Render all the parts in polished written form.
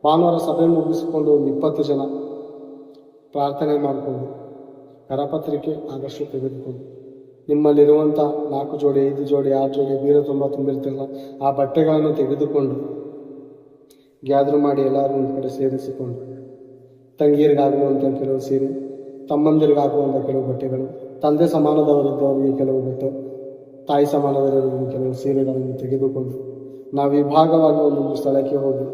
ಭಾನುವಾರ ಸಭೆ ಮುಗಿಸಿಕೊಂಡು ಒಂದು 20 ಜನ ಪ್ರಾರ್ಥನೆ ಮಾಡಿಕೊಂಡು ಕರಪತ್ರಿಕೆ ಆದಷ್ಟು ತೆಗೆದುಕೊಂಡು ನಿಮ್ಮಲ್ಲಿರುವಂಥ 4 ಜೋಡಿ 5 ಜೋಡಿ 6 ಜೋಡಿ ಬೀರು ತುಂಬ ತುಂಬಿರ್ತಿಲ್ಲ ಆ ಬಟ್ಟೆಗಳನ್ನು ತೆಗೆದುಕೊಂಡು ಗ್ಯಾದ್ರು ಮಾಡಿ ಎಲ್ಲರೂ ಒಂದು ಕಡೆ ಸೇರಿಸಿಕೊಂಡು ತಂಗಿಯರಿಗಾಗುವಂಥ ಕೆಲವು ಸೀರೆ, ತಮ್ಮಂದಿರಿಗಾಗುವಂಥ ಕೆಲವು ಬಟ್ಟೆಗಳು, ತಂದೆ ಸಮಾನದವರಿದ್ದವರಿಗೆ ಕೆಲವು ಬಟ್ಟೆ, ತಾಯಿ ಸಮಾನದವರಿಗೆ ಕೆಲವು ಸೀರೆಗಳನ್ನು ತೆಗೆದುಕೊಂಡು ನಾವು ವಿಭಾಗವಾಗಿ ಒಂದೊಂದು ಸ್ಥಳಕ್ಕೆ ಹೋಗಿ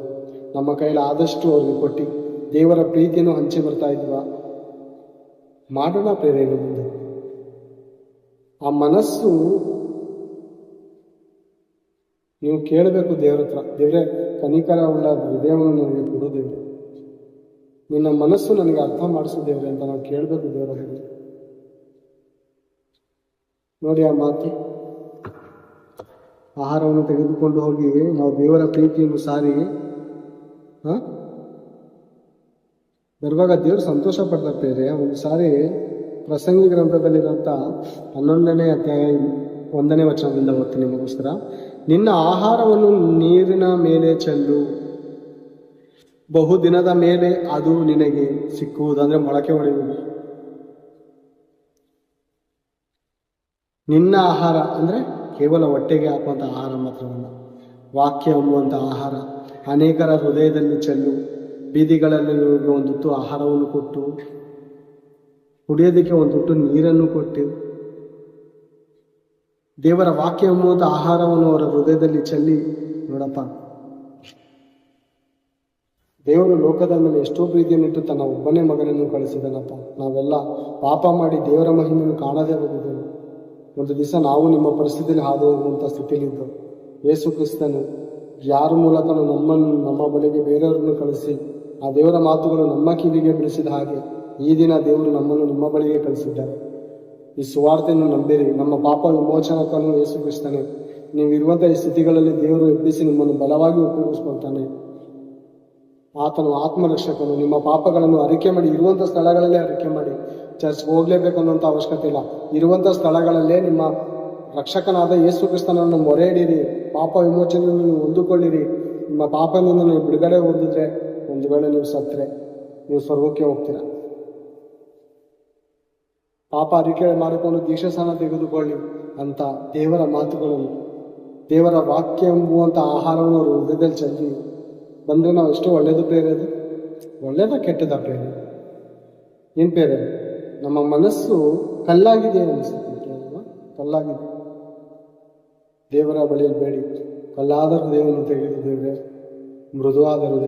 ನಮ್ಮ ಕೈಲಿ ಆದಷ್ಟು ಅವ್ರಿಗೆ ಕೊಟ್ಟು ದೇವರ ಪ್ರೀತಿಯನ್ನು ಹಂಚಿ ಬರ್ತಾ ಇದ್ವಾ ಮಾಡೋಣ ಪ್ರೇರಣೆ ಮುಂದೆ. ಆ ಮನಸ್ಸು ನೀವು ಕೇಳಬೇಕು ದೇವರ ಹತ್ರ, ದೇವರೇ ಕನಿಕರ ಉಳ್ಳ ಹೃದಯವನ್ನು ನನಗೆ ಕೊಡು ದೇವ್ರೆ, ನಿನ್ನ ಮನಸ್ಸು ನನಗೆ ಅರ್ಥ ಮಾಡಿಸು ದೇವ್ರೆ ಅಂತ ನಾವು ಕೇಳಬೇಕು ದೇವರ ಹತ್ರ. ನೋಡಿ ಆ ಮಾತು, ಆಹಾರವನ್ನು ತೆಗೆದುಕೊಂಡು ಹೋಗಿ ನಾವು ದೇವರ ಪ್ರೀತಿಯನ್ನು ಸಾರಿ ಬರುವಾಗ ದೇವರು ಸಂತೋಷ ಪಡ್ತಾರೆ. ಒಂದು ಸಾರಿ ಪ್ರಸಂಗಿ ಗ್ರಂಥದಲ್ಲಿರುವಂಥ 11ನೇ ಅಧ್ಯಾಯ 1ನೇ ವಚನದಿಂದ ಓದ್ತೀನಿ ನಿಮಗೋಸ್ಕರ. ನಿನ್ನ ಆಹಾರವನ್ನು ನೀರಿನ ಮೇಲೆ ಚೆಲ್ಲು, ಬಹುದಿನದ ಮೇಲೆ ಅದು ನಿನಗೆ ಸಿಕ್ಕುವುದು, ಅಂದ್ರೆ ಮೊಳಕೆ ಹೊಡೆಯುವುದು. ನಿನ್ನ ಆಹಾರ ಅಂದ್ರೆ ಕೇವಲ ಹೊಟ್ಟೆಗೆ ಹಾಕುವಂಥ ಆಹಾರ ಮಾತ್ರವಲ್ಲ, ವಾಕ್ಯ ಎಂಬುವಂಥ ಆಹಾರ ಅನೇಕರ ಹೃದಯದಲ್ಲಿ ಚೆಲ್ಲು. ಬೀದಿಗಳಲ್ಲಿ ಒಂದು ತುತ್ತು ಆಹಾರವನ್ನು ಕೊಟ್ಟು, ಕುಡಿಯೋದಕ್ಕೆ ಒಂದು ತುತ್ತು ನೀರನ್ನು ಕೊಟ್ಟು, ದೇವರ ವಾಕ್ಯ ಎಂಬುವಂಥ ಆಹಾರವನ್ನು ಅವರ ಹೃದಯದಲ್ಲಿ ಚೆಲ್ಲಿ. ನೋಡಪ್ಪ, ದೇವರು ಲೋಕದ ಮೇಲೆ ಎಷ್ಟೋ ಪ್ರೀತಿಯನ್ನಿಟ್ಟು ತನ್ನ ಒಬ್ಬನೇ ಮಗನನ್ನು ಕಳಿಸಿದನಪ್ಪ. ನಾವೆಲ್ಲ ಪಾಪ ಮಾಡಿ ದೇವರ ಮಹಿಮೆಯನ್ನು ಕಾಣದೇ ಹೋಗಿದ್ದೇವೆ. ಒಂದು ದಿವಸ ನಾವು ನಿಮ್ಮ ಪರಿಸ್ಥಿತಿಯಲ್ಲಿ ಹಾದು ಹೋಗುವಂಥ ಸ್ಥಿತಿಯಲ್ಲಿದ್ದೆವು. ಯೇಸು ಕ್ರಿಸ್ತನು ಯಾರ ಮೂಲಕನೂ ನಮ್ಮ ಬಳಿಗೆ ಬೇರೆಯವರನ್ನು ಕಳಿಸಿ ಆ ದೇವರ ಮಾತುಗಳು ನಮ್ಮ ಕಿವಿಗೆ ಬಿಡಿಸಿದ ಹಾಗೆ ಈ ದಿನ ದೇವರು ನಮ್ಮನ್ನು ನಿಮ್ಮ ಬಳಿಗೆ ಕಳಿಸಿದ್ದಾರೆ. ಈ ಸುವಾರ್ತೆಯನ್ನು ನಂಬಿರಿ. ನಮ್ಮ ಪಾಪ ವಿಮೋಚನಕನು ಯೇಸು ಕ್ರಿಸ್ತನೇ. ನೀವಿರುವಂಥ ಈ ಸ್ಥಿತಿಗಳಲ್ಲಿ ದೇವರು ಎಬ್ಬಿಸಿ ನಿಮ್ಮನ್ನು ಬಲವಾಗಿ ಉಪಯೋಗಿಸ್ಕೊಳ್ತಾನೆ. ಆತನು ಆತ್ಮರಕ್ಷಕನು. ನಿಮ್ಮ ಪಾಪಗಳನ್ನು ಅರಿಕೆ ಮಾಡಿ, ಇರುವಂಥ ಸ್ಥಳಗಳಲ್ಲೇ ಅರಿಕೆ ಮಾಡಿ. ಚರ್ಚ್ಗೆ ಹೋಗ್ಲೇಬೇಕನ್ನುವಂಥ ಅವಶ್ಯಕತೆ ಇಲ್ಲ. ಇರುವಂಥ ಸ್ಥಳಗಳಲ್ಲೇ ನಿಮ್ಮ ರಕ್ಷಕನಾದ ಯೇಸು ಕ್ರಿಸ್ತನನ್ನು ಮೊರೆ ಇಡಿರಿ. ಪಾಪ ವಿಮೋಚನೆಯನ್ನು ನೀವು ಹೊಂದಿಕೊಳ್ಳಿರಿ. ನಿಮ್ಮ ಪಾಪದಿಂದ ನೀವು ಬಿಡುಗಡೆ ಹೊಂದಿದ್ರೆ, ಒಂದು ವೇಳೆ ನೀವು ಸತ್ತರೆ ನೀವು ಸ್ವರ್ಗಕ್ಕೆ ಹೋಗ್ತೀರ. ಪಾಪ ಅರಿಕೆ ಮಾಡಿಕೊಂಡು ದೀಕ್ಷಾಸ್ನಾನ ತೆಗೆದುಕೊಳ್ಳಿ ಅಂತ ದೇವರ ಮಾತುಗಳನ್ನು, ದೇವರ ವಾಕ್ಯ ಎಂಬುವಂಥ ಆಹಾರವನ್ನು ಅವರು ಹೃದಯದಲ್ಲಿ ಚೆಲ್ಲಿ ಬಂದರೆ ನಾವು ಎಷ್ಟು ಒಳ್ಳೇದು ಪ್ರೇರೇದು, ಒಳ್ಳೇದ ಕೆಟ್ಟದ ಪ್ರೇರೆ, ಏನು ಪ್ರೇರೆ? ನಮ್ಮ ಮನಸ್ಸು ಕಲ್ಲಾಗಿದೆ ಅನಿಸುತ್ತೆ ಅಲ್ವಾ? ಕಲ್ಲಾಗಿದೆ. ದೇವರ ಬಳಿಯಲ್ಲಿ ಬೇಡಿ, ಕಲ್ಲಾದ ಹೃದಯವನ್ನು ತೆಗೆದು ದೇವರೇ ಮೃದುವಾದ ಹೃದಯ